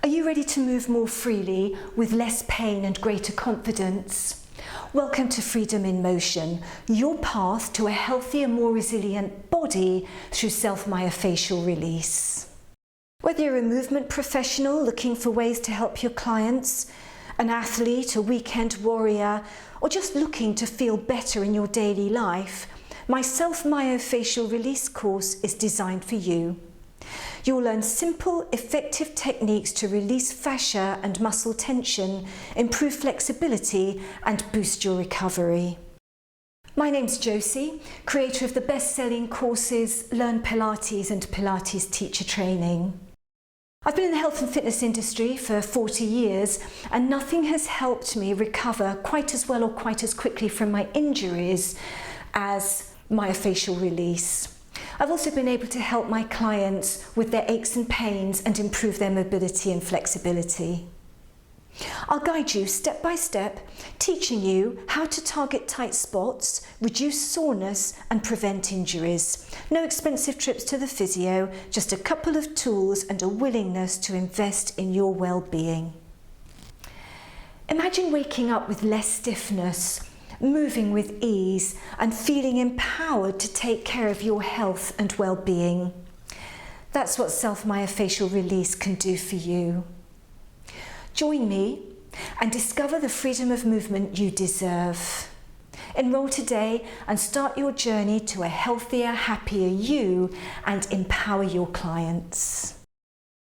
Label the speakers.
Speaker 1: Are you ready to move more freely with less pain and greater confidence? Welcome to Freedom in Motion, your path to a healthier, more resilient body through self-myofascial release. Whether you're a movement professional looking for ways to help your clients, an athlete, a weekend warrior, or just looking to feel better in your daily life, my Self-myofascial Release course is designed for you. You'll learn simple, effective techniques to release fascia and muscle tension, improve flexibility, and boost your recovery. My name's Josie, creator of the best-selling courses Learn Pilates and Pilates Teacher Training. I've been in the health and fitness industry for 40 years, and nothing has helped me recover quite as well or quite as quickly from my injuries as myofascial release. I've also been able to help my clients with their aches and pains and improve their mobility and flexibility. I'll guide you step by step, teaching you how to target tight spots, reduce soreness and prevent injuries. No expensive trips to the physio, just a couple of tools and a willingness to invest in your well-being. Imagine waking up with less stiffness, moving with ease and feeling empowered to take care of your health and well-being. That's what self-myofascial release can do for you. Join me and discover the freedom of movement you deserve. Enroll today and start your journey to a healthier, happier you and empower your clients.